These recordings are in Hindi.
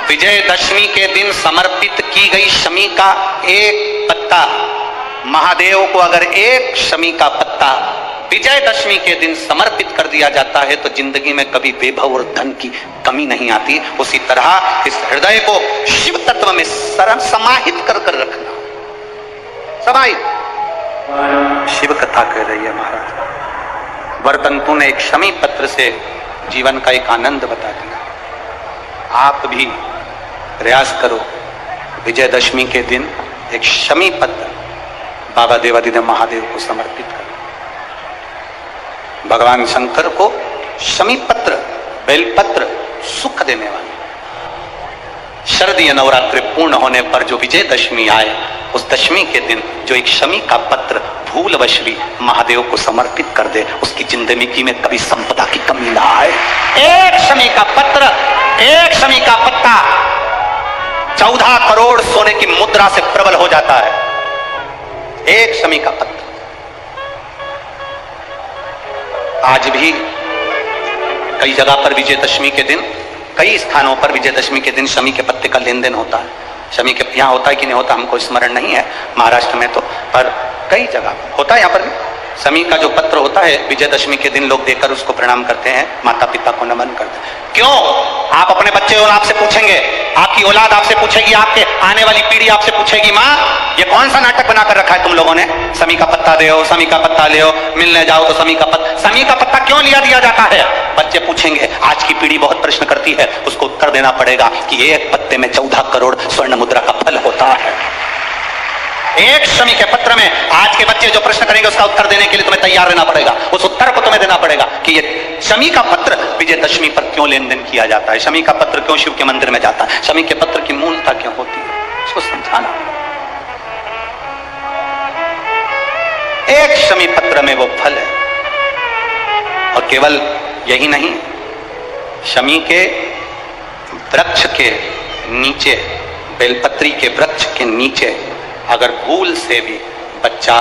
विजयदशमी के दिन समर्पित की गई शमी का एक पत्ता, महादेव को अगर एक शमी का पत्ता विजयदशमी के दिन समर्पित कर दिया जाता है तो जिंदगी में कभी वैभव और धन की कमी नहीं आती। उसी तरह इस हृदय को शिव तत्व में समाहित कर कर रखना। समाहित शिव कथा कह रही है महाराज। वर्तंतु ने एक शमी पत्र से जीवन का एक आनंद बता दिया। आप भी प्रयास करो, विजयदशमी के दिन एक शमी पत्र बाबा देवादिदेव महादेव को समर्पित करो। भगवान शंकर को शमी पत्र, बेलपत्र सुख देने वाले। शरदीय नवरात्रि पूर्ण होने पर जो विजयदशमी आए, उस दशमी के दिन जो एक शमी का पत्र भूलवश भी महादेव को समर्पित कर दे, उसकी जिंदगी में कभी संपदा की कमी ना आए। एक शमी का पत्र, एक शमी का पत्ता 14 करोड़ सोने की मुद्रा से प्रबल हो जाता है। एक शमी का पत्र। आज भी कई जगह पर विजयदशमी के दिन, कई स्थानों पर विजयदशमी के दिन शमी के पत्ते का लेन देन होता है। शमी के यहाँ होता है कि नहीं होता हमको स्मरण नहीं है, महाराष्ट्र में तो, पर कई जगह होता है। यहाँ पर भी शमी का जो पत्र होता है विजयदशमी के दिन लोग देकर उसको प्रणाम करते हैं, माता पिता को नमन करते हैं। क्यों? आप अपने बच्चे और आपसे पूछेंगे, आपकी औलाद आपसे पूछेगी, आपके आने वाली पीढ़ी आपसे पूछेगी, माँ ये कौन सा नाटक बनाकर रखा है तुम लोगों ने? शमी का पत्ता दे, शमी का पत्ता ले, मिलने जाओ तो शमी का पत्ता क्यों लिया दिया जाता है? बच्चे पूछेंगे। आज की पीढ़ी बहुत प्रश्न करती है, उसको उत्तर देना पड़ेगा कि एक पत्ते में 14 करोड़ स्वर्ण मुद्रा का फल होता है। एक शमी के पत्र में आज के बच्चे जो प्रश्न करेंगे उसका उत्तर देने के लिए तुम्हें तैयार रहना पड़ेगा। उस उत्तर को तुम्हें देना पड़ेगा कि ये शमी का पत्र विजयदशमी पर क्यों लेन देन किया जाता है, शमी का पत्र क्यों शिव के मंदिर में जाता है, शमी के पत्र की मूलता क्यों होती है, उसको समझाना। एक शमी पत्र में वो फल है। और केवल यही नहीं, शमी के वृक्ष के नीचे, बेलपत्री के वृक्ष के नीचे अगर भूल से भी बच्चा,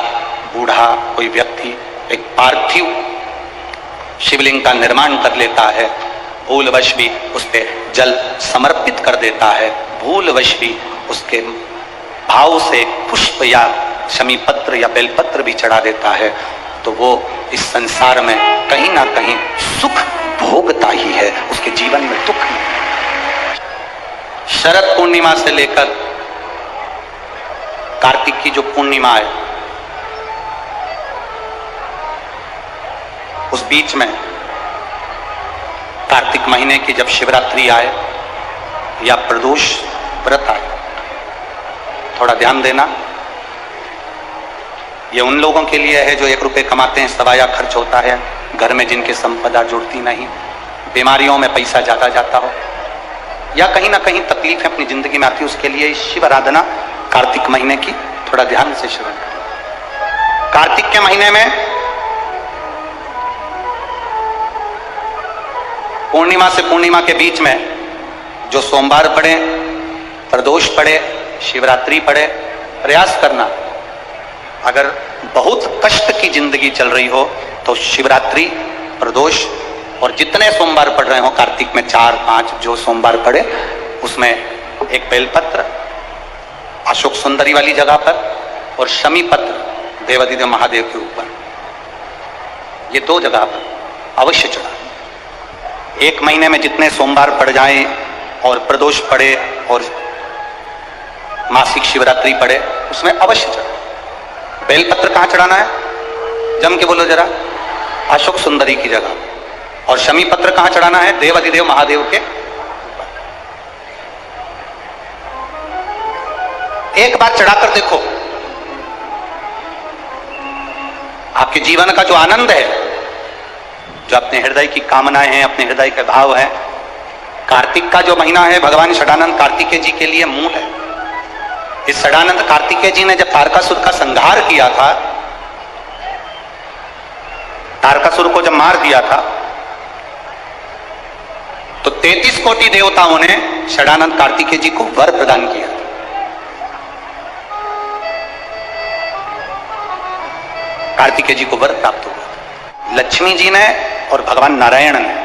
बूढ़ा, कोई व्यक्ति एक पार्थिव शिवलिंग का निर्माण कर लेता है, भूलवश भी उस पर जल समर्पित कर देता है, भूलवश भी उसके भाव से पुष्प या शमी पत्र या बेलपत्र भी चढ़ा देता है, तो वो इस संसार में कहीं ना कहीं सुख भोगता ही है, उसके जीवन में दुख नहीं। शरद पूर्णिमा से लेकर कार्तिक की जो पूर्णिमा है, उस बीच में कार्तिक महीने की जब शिवरात्रि आए या प्रदोष व्रत आए, थोड़ा ध्यान देना। ये उन लोगों के लिए है जो 1 रुपये कमाते हैं, सवाया खर्च होता है, घर में जिनकी संपदा जुड़ती नहीं, बीमारियों में पैसा ज्यादा जाता हो, या कहीं ना कहीं तकलीफें अपनी जिंदगी में आती है, उसके लिए शिव आराधना कार्तिक महीने की थोड़ा ध्यान से श्रवण करें। कार्तिक के महीने में पूर्णिमा से पूर्णिमा के बीच में जो सोमवार पड़े, प्रदोष पड़े, शिवरात्रि पड़े, प्रयास करना। अगर बहुत कष्ट की जिंदगी चल रही हो तो शिवरात्रि, प्रदोष और जितने सोमवार पड़ रहे हो कार्तिक में 4-5 जो सोमवार पड़े, उसमें एक बेलपत्र अशोक सुंदरी वाली जगह पर और शमी पत्र देवादिदेव महादेव के ऊपर, ये 2 जगह पर अवश्य चढ़ा। 1 महीने में जितने सोमवार पड़ जाएं और प्रदोष पड़े और मासिक शिवरात्रि पड़े, उसमें अवश्य चढ़ा। बेलपत्र कहां चढ़ाना है? जम के बोलो जरा। अशोक सुंदरी की जगह। और शमी पत्र कहां चढ़ाना है? देवादिदेव महादेव के। एक बार चढ़ाकर देखो, आपके जीवन का जो आनंद है, जो अपने हृदय की कामनाएं हैं, अपने हृदय के भाव हैं। कार्तिक का जो महीना है भगवान षडानंद कार्तिकेय जी के लिए मूल है। इस षडानंद कार्तिकेय जी ने जब तारकासुर का संहार किया था, तारकासुर को जब मार दिया था, तो 33 कोटि देवताओं ने षडानंद कार्तिकेय जी को वर प्रदान किया था। कार्तिकेय जी को वर प्राप्त हुआ। लक्ष्मी जी ने और भगवान नारायण ने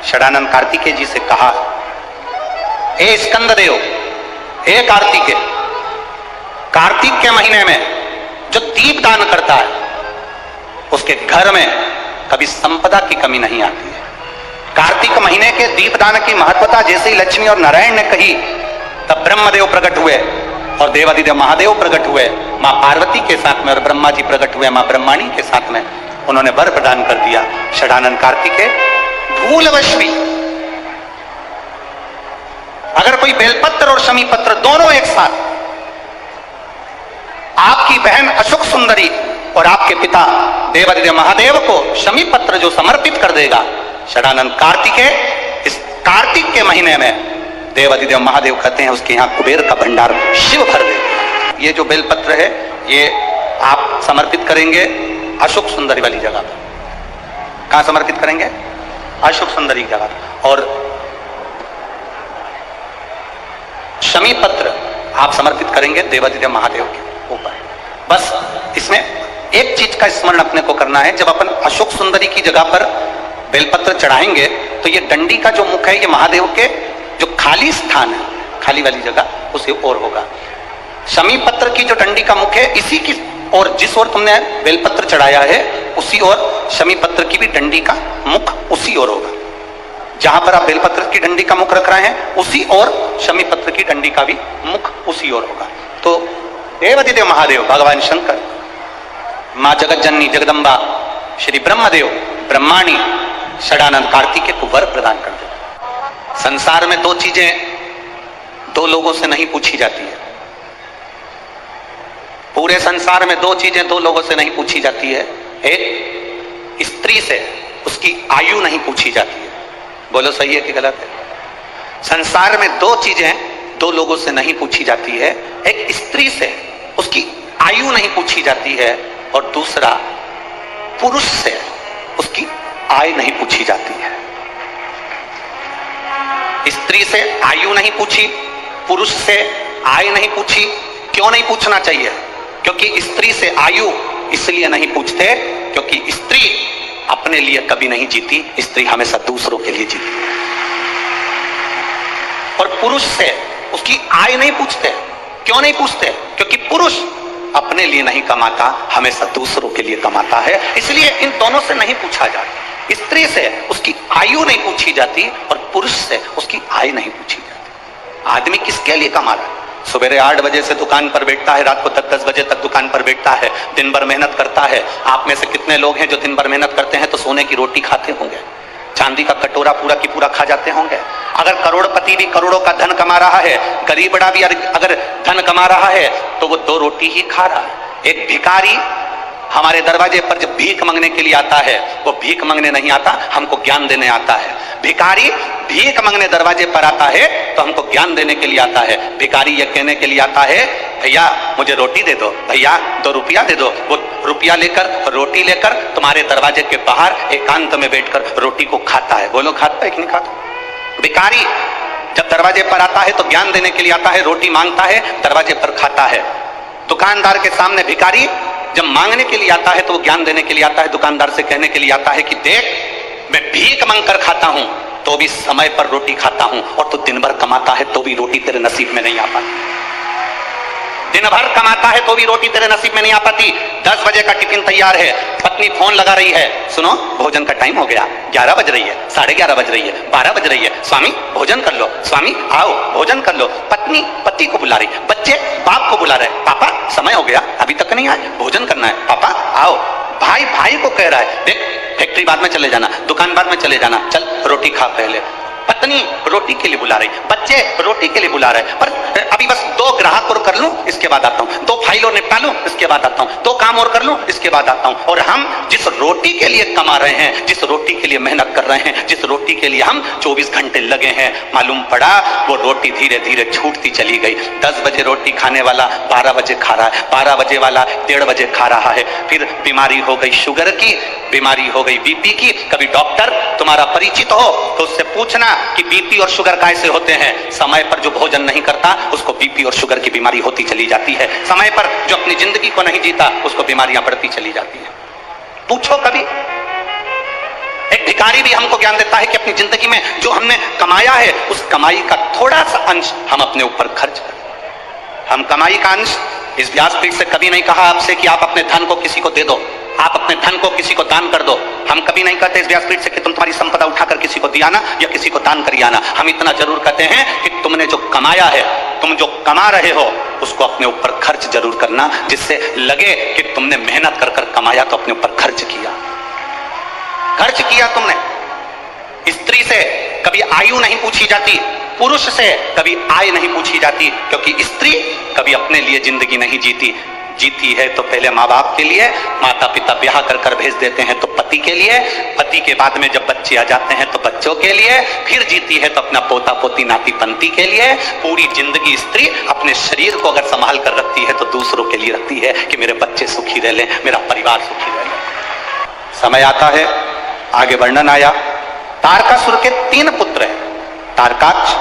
षडानंद कार्तिकेय जी से कहा हे स्कंद देव, हे कार्तिकेय, कार्तिक के महीने में जो दीप दान करता है उसके घर में कभी संपदा की कमी नहीं आती है। कार्तिक महीने के दीपदान की महत्वता जैसे ही लक्ष्मी और नारायण ने कही तब ब्रह्मदेव प्रकट हुए और देवादिदेव महादेव प्रकट हुए मां पार्वती के साथ में, और ब्रह्मा जी प्रकट हुए मां ब्रह्माणी के साथ में। उन्होंने वर प्रदान कर दिया, षडानन कार्तिकेय भूलवश भी अगर कोई बेलपत्र और शमी पत्र दोनों एक साथ आपकी बहन अशोक सुंदरी और आपके पिता देवादिदेव महादेव को शमी पत्र जो समर्पित कर देगा, षडानन कार्तिकेय इस कार्तिक के महीने में देवादिदेव महादेव कहते हैं उसके यहां कुबेर का भंडार शिव भर देगा। ये जो बेलपत्र है ये आप समर्पित करेंगे अशोक सुंदरी वाली जगह पर। कहां समर्पित करेंगे? अशोक सुंदरी की जगह पर। और शमी पत्र आप समर्पित करेंगे देवादिदेव महादेव के ऊपर। बस इसमें एक चीज का स्मरण अपने को करना है, जब अपन अशोक सुंदरी की जगह पर बेलपत्र चढ़ाएंगे तो ये डंडी का जो मुख है ये महादेव के जो खाली स्थान है, खाली वाली जगह उसे ओर होगा। शमी पत्र की जो डंडी का मुख है इसी की और जिस ओर तुमने बेलपत्र चढ़ाया है उसी ओर शमी पत्र की भी डंडी का मुख उसी ओर होगा। जहां पर आप बेलपत्र की डंडी का मुख रख रहे हैं उसी ओर शमी पत्र की डंडी का भी मुख उसी ओर होगा। तो देवादिदेव महादेव भगवान शंकर, मां जगत जननी जगदम्बा, श्री ब्रह्मदेव ब्रह्माणी षडानंद कार्तिकेय को वर प्रदान कर दे। संसार में दो चीजें दो लोगों से नहीं पूछी जाती है। पूरे संसार में दो चीजें दो लोगों से नहीं पूछी जाती है। एक, स्त्री से उसकी आयु नहीं पूछी जाती है। बोलो सही है कि गलत है? संसार में दो चीजें दो लोगों से नहीं पूछी जाती है। एक, स्त्री से उसकी आयु नहीं पूछी जाती है, और दूसरा, पुरुष से उसकी आय नहीं पूछी जाती है। स्त्री से आयु नहीं पूछी, पुरुष से आय नहीं पूछी। क्यों नहीं पूछना चाहिए? क्योंकि स्त्री से आयु इसलिए नहीं पूछते क्योंकि स्त्री अपने लिए कभी नहीं जीती, स्त्री हमेशा दूसरों के लिए जीती। और पुरुष से उसकी आय नहीं पूछते। क्यों नहीं पूछते? क्योंकि पुरुष अपने लिए नहीं कमाता, हमेशा दूसरों के लिए कमाता है, इसलिए इन दोनों से नहीं पूछा जाता। स्त्री से उसकी आयु नहीं पूछी जाती और पुरुष से उसकी आय नहीं पूछी जाती। आदमी किसके लिए कमा रहा है? सुबह 8 बजे से दुकान पर बैठता है, रात को 10 बजे तक दुकान पर बैठता है, दिन भर मेहनत करता है। आप में से कितने लोग हैं जो दिन भर मेहनत करते हैं तो सोने की रोटी खाते होंगे, चांदी का कटोरा पूरा की पूरा खा जाते होंगे? अगर करोड़पति भी करोड़ों का धन कमा रहा है, गरीब बड़ा भी अगर धन कमा रहा है तो वो 2 रोटी ही खा रहा है। एक भिखारी हमारे दरवाजे पर जब भीख मांगने के लिए आता है, वो भीख मांगने नहीं आता, हमको ज्ञान देने आता है। भिखारी भीख मांगने दरवाजे पर आता है तो हमको ज्ञान देने के लिए आता है। भिखारी ये कहने के लिए आता है, भैया मुझे रोटी दे दो, भैया 2 रुपया दे दो। वो रुपया लेकर, रोटी लेकर तुम्हारे दरवाजे के बाहर एकांत में बैठकर रोटी को खाता है। बोलो खाता है कि नहीं खाता? भिखारी जब दरवाजे पर आता है तो ज्ञान देने के लिए आता है, रोटी मांगता है, दरवाजे पर खाता है। दुकानदार के सामने भिखारी जब मांगने के लिए आता है तो वो ज्ञान देने के लिए आता है, दुकानदार से कहने के लिए आता है कि देख मैं भीख मांगकर खाता हूं तो भी समय पर रोटी खाता हूं, और तू दिन भर कमाता है तो भी रोटी तेरे नसीब में नहीं आ पाती। दिन भर कमाता है तो भी रोटी तेरे नसीब में नहीं आ पाती। 10 बजे का टिफिन तैयार है, पत्नी फोन लगा रही है, सुनो भोजन का टाइम हो गया, 11 बज रही है, 11:30 बज रही है, 12 बज रही है, स्वामी भोजन कर लो, स्वामी आओ भोजन कर लो। पत्नी पति को बुला रही, बच्चे बाप को बुला रहे, पापा समय हो गया अभी तक नहीं आए, भोजन करना है, पापा आओ। भाई भाई को कह रहा है, देख फैक्ट्री बाद में चले जाना, दुकान बाद में चले जाना, चल रोटी खा पहले। पत्नी रोटी के लिए बुला रही, बच्चे रोटी के लिए बुला रहे, पर अभी बस 2 ग्राहक और कर लूं इसके बाद आता हूं, 2 फाइल और निपटा लूं इसके बाद आता हूं, 2 काम और कर लूं इसके बाद आता हूं। और हम जिस रोटी के लिए कमा रहे हैं, जिस रोटी के लिए मेहनत कर रहे हैं, जिस रोटी के लिए हम 24 घंटे लगे हैं, मालूम पड़ा वो रोटी धीरे धीरे छूटती चली गई। 10 बजे रोटी खाने वाला 12 बजे खा रहा है, 12 बजे वाला 1:30 बजे खा रहा है। फिर बीमारी हो गई शुगर की, बीमारी हो गई बीपी की। कभी डॉक्टर तुम्हारा परिचित हो तो उससे पूछना कि बीपी और शुगर कैसे होते हैं। समय पर जो भोजन नहीं करता उसको बीपी और शुगर की बीमारी होती चली जाती है। समय पर जो अपनी जिंदगी को नहीं जीता उसको बीमारियां बढ़ती चली जाती हैं। पूछो कभी। एक भिखारी भी हमको ज्ञान देता है कि अपनी जिंदगी में जो हमने कमाया है उस कमाई का थोड़ा सा अंश हम अपने ऊपर खर्च करें। हम कमाई का अंश, इस व्यासपीठ से कभी नहीं कहा आपसे कि आप अपने धन को किसी को दे दो, आप अपने धन को किसी को दान कर दो। हम कभी नहीं कहते इस व्यासपीठ से कि तुम तुम्हारी संपदा उठाकर किसी को दिया ना या किसी को दान करिए ना। हम इतना जरूर कहते हैं कि तुमने जो कमाया है, तुम जो कमा रहे हो, उसको अपने ऊपर खर्च जरूर करना, जिससे लगे कि तुमने मेहनत कर कर कमाया तो अपने ऊपर खर्च किया। खर्च किया तुमने। स्त्री से कभी आयु नहीं पूछी जाती, पुरुष से कभी आय नहीं पूछी जाती, क्योंकि स्त्री कभी अपने लिए जिंदगी नहीं जीती। जीती है तो पहले माँ बाप के लिए, माता पिता ब्याह कर कर भेज देते हैं तो पति के लिए, पति के बाद में जब बच्चे आ जाते हैं तो बच्चों के लिए, फिर जीती है तो अपना पोता पोती नाती पंती के लिए। पूरी जिंदगी स्त्री अपने शरीर को अगर संभाल कर रखती है तो दूसरों के लिए रखती है कि मेरे बच्चे सुखी रह लें, मेरा परिवार सुखी रह ले। समय आता है, आगे वर्णन आया, तारकासुर के 3 पुत्र हैं, तारकाक्ष,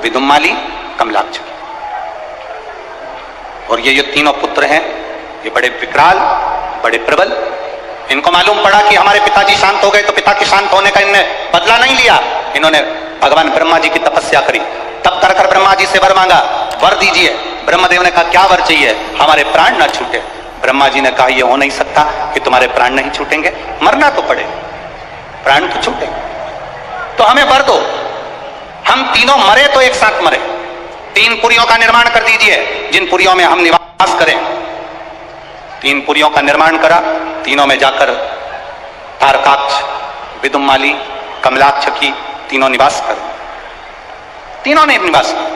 विदुम्माली, कमलाक्ष। और ये जो तीनों पुत्र हैं ये बड़े विकराल, बड़े प्रबल। इनको मालूम पड़ा कि हमारे पिताजी शांत हो गए तो पिता के शांत होने का इन्होंने बदला नहीं लिया। इन्होंने भगवान ब्रह्मा जी की तपस्या करी, तब कर ब्रह्मा जी से वर मांगा, वर दीजिए। ब्रह्मदेव ने कहा क्या वर चाहिए? हमारे प्राण ना छूटे। ब्रह्मा जी ने कहा यह हो नहीं सकता कि तुम्हारे प्राण नहीं छूटेंगे, मरना तो पड़े, प्राण तो छूटे, तो हमें वर दो, हम तीनों मरे तो एक साथ मरे। 3 पुरियों का निर्माण कर दीजिए जिन पुरियों में हम निवास करें। 3 पुरियों का निर्माण करा, तीनों में जाकर तारकाक्ष, विदुम्माली, कमलाक्ष की तीनों निवास कर, तीनों ने निवास किया।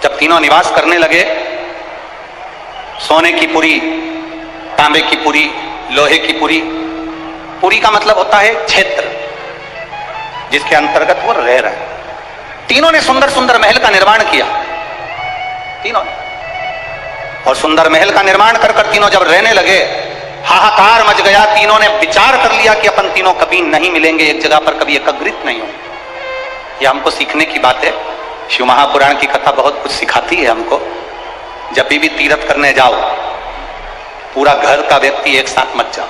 जब तीनों निवास करने लगे, सोने की पुरी, तांबे की पुरी, लोहे की पुरी। पुरी का मतलब होता है क्षेत्र जिसके अंतर्गत वो रह रहा है। तीनों ने सुंदर सुंदर महल का निर्माण किया, तीनों ने। और सुंदर महल का निर्माण कर कर तीनों जब रहने लगे, हाहाकार मच गया। तीनों ने विचार कर लिया कि अपन तीनों कभी नहीं मिलेंगे एक जगह पर, कभी एकत्रित नहीं होंगे। यह हमको सीखने की बात है। शिव महापुराण की कथा बहुत कुछ सिखाती है हमको। जब भी तीर्थ करने जाओ, पूरा घर का व्यक्ति एक साथ मत जाओ,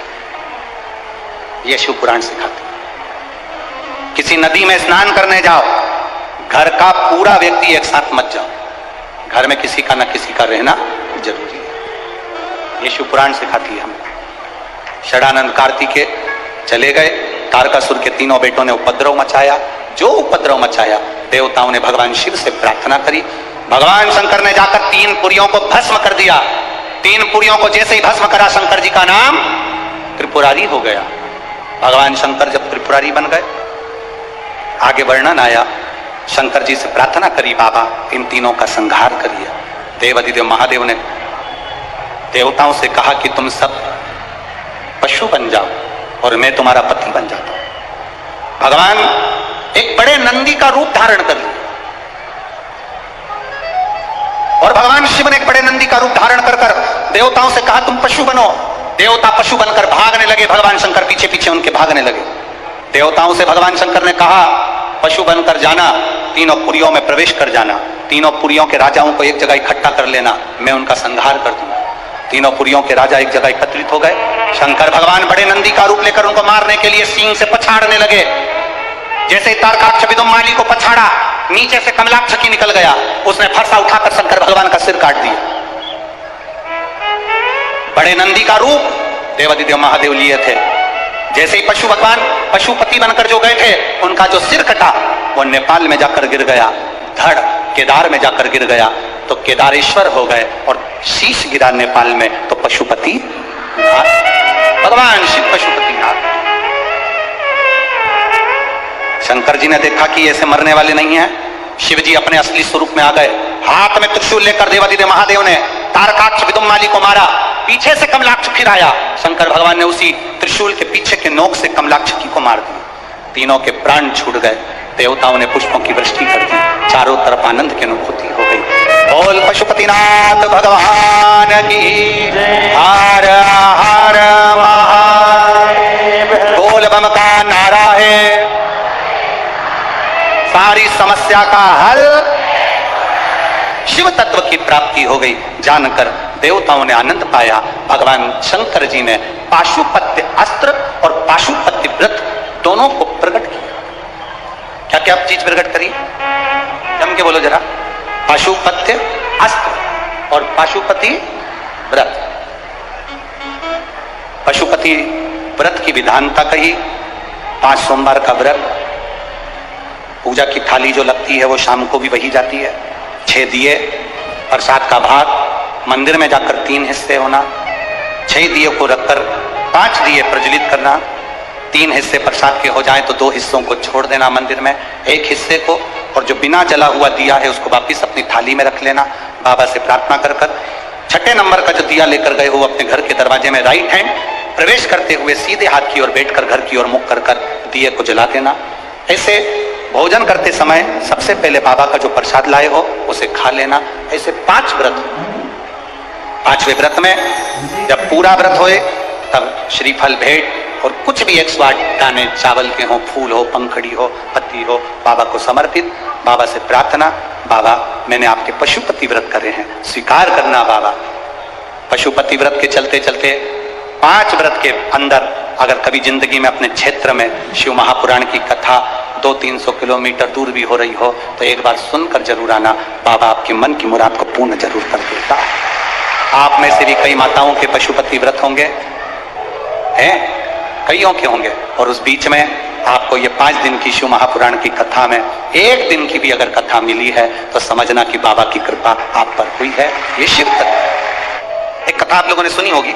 यह शिव पुराण सिखाती है। किसी नदी में स्नान करने जाओ, घर का पूरा व्यक्ति एक साथ मत जाओ, घर में किसी का न किसी का रहना जरूरी है। ये शिव पुराण सिखाती है हमको। षडानंद कार्तिकेय चले गए, तारकासुर के तीनों बेटों ने उपद्रव मचाया। जो उपद्रव मचाया, देवताओं ने भगवान शिव से प्रार्थना करी। भगवान शंकर ने जाकर 3 पुरियों को भस्म कर दिया। 3 पुरियों को जैसे ही भस्म करा, शंकर जी का नाम त्रिपुरारी हो गया। भगवान शंकर जब त्रिपुरारी बन गए, आगे वर्णन आया, शंकर जी से प्रार्थना करी, बाबा इन तीनों का संहार करिए। देवाधिदेव महादेव ने देवताओं से कहा कि तुम सब पशु बन जाओ और मैं तुम्हारा पति बन जाता हूं। भगवान एक बड़े नंदी का रूप धारण कर लिया और भगवान शिव ने एक बड़े नंदी का रूप धारण कर कर देवताओं से कहा तुम पशु बनो। देवता पशु बनकर भागने लगे, भगवान शंकर पीछे पीछे उनके भागने लगे। देवताओं से भगवान शंकर ने कहा पशु बनकर जाना, तीनों पुरियों में प्रवेश कर जाना, तीनों पुरियों के राजाओं को एक जगह इकट्ठा कर लेना, मैं उनका संहार कर दूंगा। तीनों पुरियों के राजा एक जगह एकत्रित हो गए। शंकर भगवान बड़े नंदी का रूप लेकर उनको मारने के लिए सींग से पछाड़ने लगे। जैसे तारकाक्ष विदुम्माली को पछाड़ा, नीचे से कमलाक्ष की निकल गया, उसने फरसा उठाकर शंकर भगवान का सिर काट दिया। बड़े नंदी का रूप देवाधिदेव महादेव लिए थे। जैसे ही पशु भगवान पशुपति बनकर जो गए थे, उनका जो सिर कटा वो नेपाल में जाकर गिर गया, धड़ केदार में जाकर गिर गया, तो केदारेश्वर हो गए। और शीश गिरा नेपाल में तो पशुपति भगवान शिव पशुपति नाथ। शंकर जी ने देखा कि ऐसे मरने वाले नहीं हैं। शिव जी अपने असली स्वरूप में आ गए। हाथ में त्रिशूल लेकर देवाधिदेव महादेव ने तारकाक्ष विदुम्माली को मारा। पीछे से कमलाक्ष फिर आया, शंकर भगवान ने उसी त्रिशूल के पीछे के नोक से कमलाक्ष को मार दिया। तीनों के प्राण छूट गए। देवताओं ने पुष्पों की वृष्टि कर दी। चारों तरफ आनंद की अनुभूति हो गई। बोल पशुपतिनाथ भगवान की हर हर महादेव। बोल बम का नारा है, सारी समस्या का हल, शिव तत्व की प्राप्ति हो गई। जानकर देवताओं ने आनंद पाया। भगवान शंकर जी ने पाशुपत्य अस्त्र और पाशुपत्य व्रत दोनों को प्रकट किया। क्या क्या चीज प्रकट करी? जम के बोलो जरा। पाशुपत्य अस्त्र और पाशुपति व्रत। पशुपति व्रत की विधानता कही, 5 सोमवार का व्रत, पूजा की थाली जो लगती है वो शाम को भी वही जाती है, 6 दिए, प्रसाद का भाग, मंदिर में जाकर 3 हिस्से होना, 6 दिए को रखकर 5 दिए प्रज्वलित करना, 3 हिस्से प्रसाद के हो जाए तो 2 हिस्सों को छोड़ देना मंदिर में, 1 हिस्से को और जो बिना जला हुआ दिया है उसको वापिस अपनी थाली में रख लेना, बाबा से प्रार्थना कर कर। 6ठे नंबर का जो दिया लेकर गए हो अपने घर के दरवाजे में राइट हैंड प्रवेश करते हुए सीधे हाथ की ओर बैठकर घर की ओर मुख कर कर दिए को जला देना। ऐसे भोजन करते समय सबसे पहले बाबा का जो प्रसाद लाए हो उसे खा लेना। ऐसे 5 व्रत। 5वें व्रत में जब पूरा व्रत होए तब श्रीफल भेंट और कुछ भी 108 दाने चावल के हो, फूल हो, पंखड़ी हो, पत्ती हो, बाबा को समर्पित, बाबा से प्रार्थना, बाबा मैंने आपके पशुपति व्रत करे हैं, स्वीकार करना बाबा। पशुपति व्रत के चलते चलते 5 व्रत के अंदर अगर कभी जिंदगी में अपने क्षेत्र में शिव महापुराण की कथा 200-300 किलोमीटर दूर भी हो रही हो तो एक बार सुनकर जरूर आना, बाबा आपके मन की मुराद को पूर्ण जरूर कर देता। आप में से भी कई माताओं के पशुपति व्रत होंगे, हैं? कईयों के होंगे, और उस बीच में आपको ये 5 दिन की शिव महापुराण की कथा में 1 दिन की भी अगर कथा मिली है तो समझना कि बाबा की कृपा आप पर हुई है। ये शिव तत्व। एक कथा आप लोगों ने सुनी होगी,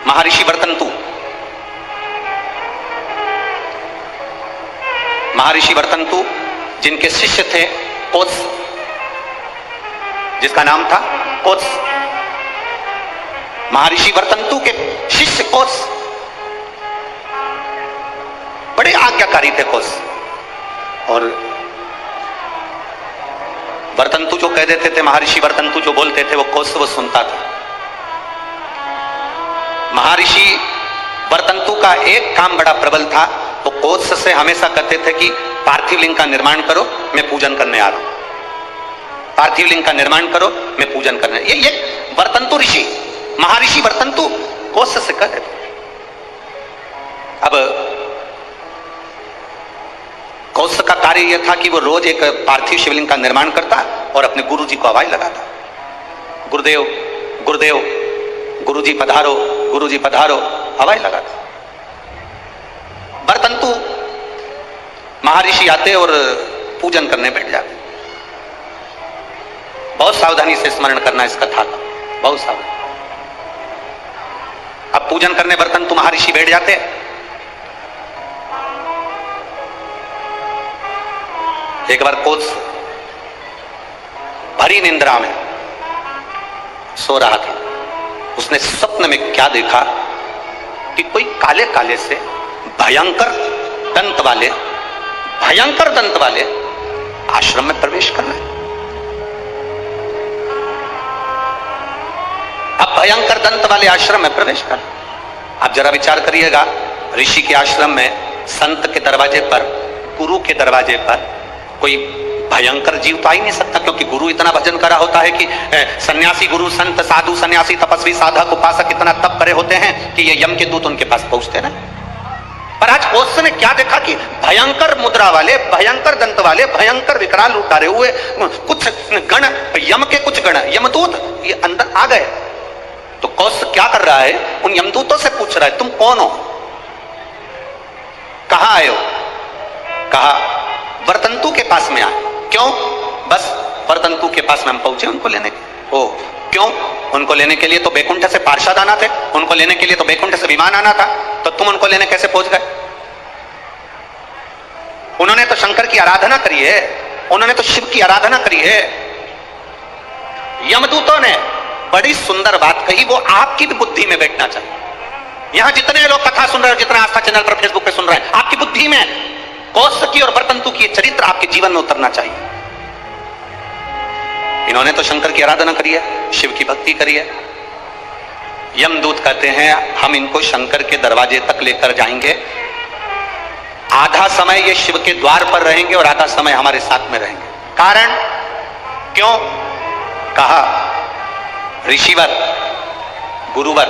महर्षि वर्तंतु। महर्षि वर्तंतु जिनके शिष्य थे कोत्स, जिसका नाम था कोत्स। महर्षि वर्तंतु के शिष्य कोत्स बड़े आज्ञाकारी थे कोत्स, और वर्तंतु जो कह देते थे, महर्षि वर्तंतु जो बोलते थे वो कोत्स वो सुनता था। महर्षि वर्तंतु का एक काम बड़ा प्रबल था, वो कोत्स से हमेशा कहते थे कि पार्थिव लिंग का निर्माण करो, मैं पूजन करने आ रहा हूं। पार्थिव लिंग का निर्माण करो, मैं पूजन करने। ये वर्तंतु ऋषि, महर्षि वर्तंतु कोत्स से कहते थे। अब कोत्स का कार्य यह था कि वो रोज एक पार्थिव शिवलिंग का निर्माण करता और अपने गुरु जी को आवाज लगाता, गुरुदेव गुरुदेव, गुरुजी पधारो, गुरुजी पधारो, आवाज लगाता। वर्तंतु महर्षि आते और पूजन करने बैठ जाते। बहुत सावधानी से स्मरण करना इस कथा का, बहुत सावधानी। अब पूजन करने वर्तंतु महर्षि बैठ जाते। एक बार कोत्स भरी निंद्रा में सो रहा था। उसने स्वप्न में क्या देखा कि कोई काले काले से भयंकर दंत वाले आश्रम में प्रवेश कर रहे। अब भयंकर दंत वाले आश्रम में प्रवेश कर, आप जरा विचार करिएगा, ऋषि के आश्रम में, संत के दरवाजे पर, गुरु के दरवाजे पर कोई भयंकर जीव तो आ ही नहीं सकता, क्योंकि गुरु इतना भजन करा होता है कि सन्यासी गुरु, संत, साधु, सन्यासी, तपस्वी, साधक, उपासक इतना तप करे होते हैं कि ये यम के दूत उनके पास पहुंचते ना। पर आज कोत्स ने क्या देखा कि भयंकर मुद्रा वाले, भयंकर दंत वाले, भयंकर विकराल रूप धारे हुए कुछ गण, यम के कुछ गण, यमदूत ये अंदर आ गए। तो कोत्स क्या कर रहा है, उन यमदूतों से पूछ रहा है, तुम कौन हो, कहां आए हो? कहा वर्तंतु के पास में आए। क्यों? बस वर्तंतु के पास में हम पहुंचे उनको लेने के। ओ क्यों? उनको लेने के लिए तो बैकुंठ से पार्षद आना थे, उनको लेने के लिए तो बैकुंठ से विमान आना था, तो तुम उनको लेने कैसे पहुंच गए? उन्होंने तो शंकर की आराधना करी है, उन्होंने तो शिव की आराधना करी है। यमदूतों ने बड़ी सुंदर बात कही, वो आपकी भी बुद्धि में बैठना चाहिए। यहां जितने लोग कथा सुन रहे हो, जितना आस्था चैनल पर, फेसबुक पे सुन रहे हैं, आपकी बुद्धि में कोत्स की और वर्तंतु की चरित्र आपके जीवन में उतरना चाहिए। इन्होंने तो शंकर की आराधना करी है, शिव की भक्ति करी है। यमदूत कहते हैं हम इनको शंकर के दरवाजे तक लेकर जाएंगे, आधा समय ये शिव के द्वार पर रहेंगे और आधा समय हमारे साथ में रहेंगे। कारण क्यों? कहा ऋषिवर, गुरुवर,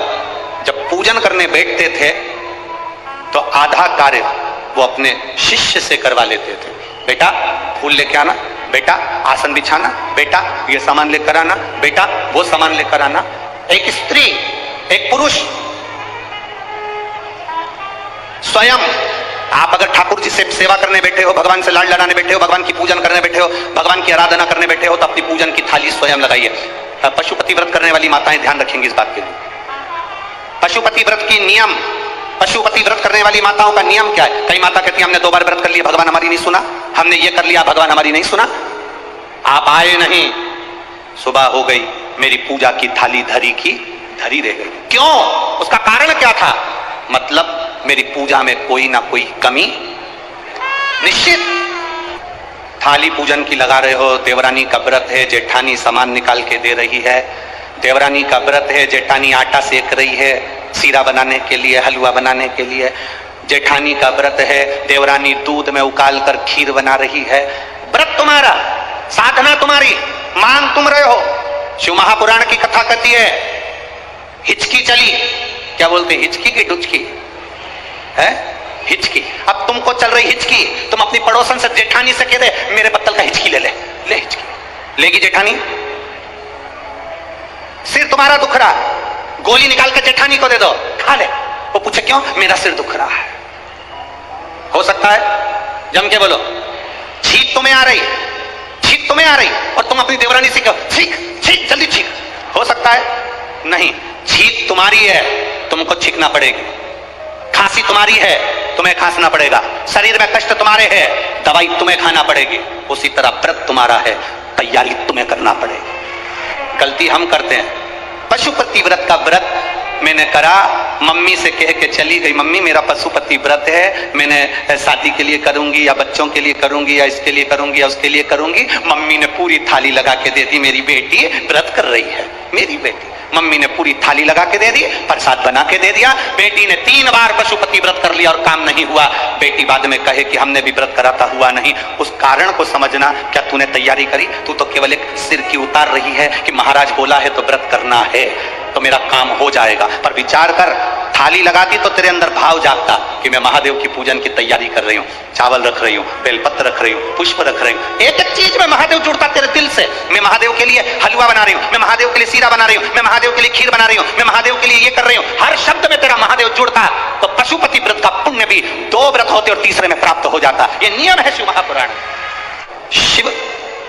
जब पूजन करने बैठते थे तो आधा कार्य वो अपने शिष्य से करवा लेते थे। बेटा फूल लेके आना, बेटा आसन बिछाना, बेटा ये सामान लेकर आना, बेटा वो सामान लेकर आना। एक स्त्री एक पुरुष स्वयं, आप अगर ठाकुर जी से सेवा करने बैठे हो, भगवान से लाड लड़ाने बैठे हो, भगवान की पूजन करने बैठे हो, भगवान की आराधना करने बैठे हो, तो अपनी पूजन की थाली स्वयं लगाइए। पशुपति व्रत करने वाली माताएं ध्यान रखेंगी इस बात के लिए। पशुपति व्रत की नियम, पशुपति व्रत करने वाली माताओं का नियम क्या है? कई माता कहती है हमने 2 बार व्रत कर लिया, भगवान हमारी नहीं सुना, हमने ये कर लिया, भगवान हमारी नहीं सुना। आप आए नहीं, सुबह हो गई, मेरी पूजा की थाली धरी की धरी रह गई। क्यों? उसका कारण क्या था? मतलब मेरी पूजा में कोई ना कोई कमी निश्चित। थाली पूजन की लगा रहे हो, देवरानी का व्रत है, जेठानी सामान निकाल के दे रही है, देवरानी का व्रत है, जेठानी आटा सेक रही है सीरा बनाने के लिए, हलवा बनाने के लिए, जेठानी का व्रत है, देवरानी दूध में उकाल कर खीर बना रही है। व्रत तुम्हारा, साधना तुम्हारी, मांग तुम रहे हो। शिव महापुराण की कथा कहती है हिचकी चली, क्या बोलते, हिचकी की डुचकी है, हिचकी। अब तुमको चल रही हिचकी, तुम अपनी पड़ोसन से जेठानी से कह दे मेरे पत्तल का हिचकी ले ले, ले हिचकी लेगी जेठानी। सिर तुम्हारा दुख रहा, गोली निकाल के जेठानी को दे दो, खा ले, वो पूछे क्यों, मेरा सिर दुख रहा है। हो सकता है? जम के बोलो। छींक तुम्हें आ रही, छींक तुम्हें आ रही, और तुम अपनी देवरानी से कहो छींक छींक जल्दी छींक। हो सकता है? नहीं, छींक तुम्हारी है, तुमको छींकना पड़ेगी। खांसी तुम्हारी है, तुम्हें खांसना पड़ेगा। शरीर में कष्ट तुम्हारे है, दवाई तुम्हें खाना पड़ेगी। उसी तरह व्रत तुम्हारा है, तैयारी तुम्हें करना पड़ेगी। गलती हम करते हैं। पशुपति व्रत का व्रत मैंने करा, मम्मी से कह के चली गई, मम्मी मेरा पशुपति व्रत है, मैंने शादी के लिए करूंगी या बच्चों के लिए करूंगी या इसके लिए करूंगी या उसके लिए करूंगी। मम्मी ने पूरी थाली लगा के दे दी, मेरी बेटी व्रत कर रही है, मेरी बेटी। मम्मी ने पूरी थाली लगा के दे दी, प्रसाद बना के दे दिया। बेटी ने 3 बार पशुपति व्रत कर लिया और काम नहीं हुआ। बेटी बाद में कहे कि हमने भी व्रत कराता हुआ नहीं। उस कारण को समझना। क्या तूने तैयारी करी? तू तो केवल एक सिर की उतार रही है कि महाराज बोला है तो व्रत करना है तो मेरा काम हो जाएगा। पर विचार कर, थाली लगाती तो तेरे अंदर भाव जागता कि मैं महादेव की पूजन की तैयारी कर रही हूँ, चावल रख रही हूँ, बेलपत्र रख रही हूँ, पुष्प रख रही हूँ। एक एक चीज में महादेव जुड़ता तेरे दिल से। मैं महादेव के लिए हलवा बना रही हूँ, मैं महादेव के लिए सीरा बना रही हूँ, मैं महादेव के लिए खीर बना रही हूँ, मैं महादेव के लिए ये कर रही हूँ। हर शब्द में तेरा महादेव जुड़ता तो पशुपति व्रत का पुण्य भी 2 व्रत होते और तीसरे में प्राप्त हो जाता। ये नियम है शिव महापुराण। शिव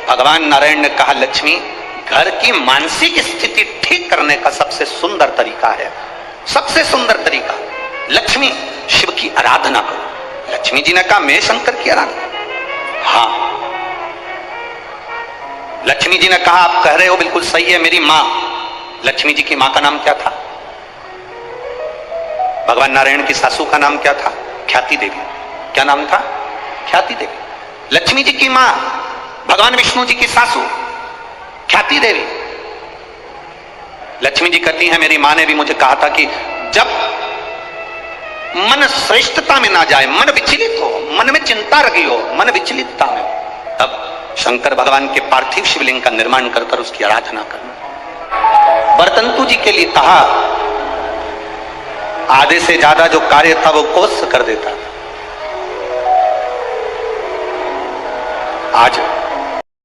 भगवान नारायण ने कहा लक्ष्मी घर की मानसिक स्थिति ठीक करने का सबसे सुंदर तरीका है, सबसे सुंदर तरीका। लक्ष्मी शिव की आराधना करो। लक्ष्मी जी ने कहा मैं शंकर की आराधना, हाँ। लक्ष्मी जी ने कहा आप कह रहे हो बिल्कुल सही है, मेरी मां। लक्ष्मी जी की मां का नाम क्या था? भगवान नारायण की सासू का नाम क्या था? ख्याति देवी। क्या नाम था? ख्याति देवी। लक्ष्मी जी की मां भगवान विष्णु जी की सासू ख्याति देवी। लक्ष्मी जी कहती हैं मेरी मां ने भी मुझे कहा था कि जब मन श्रेष्ठता में ना जाए, मन विचलित हो, मन में चिंता रखी हो, मन विचलितता में, तब शंकर भगवान के पार्थिव शिवलिंग का निर्माण कर कर उसकी आराधना करना। बरतंतु जी के लिए कहा आधे से ज्यादा जो कार्य था वो कोस कर देता। आज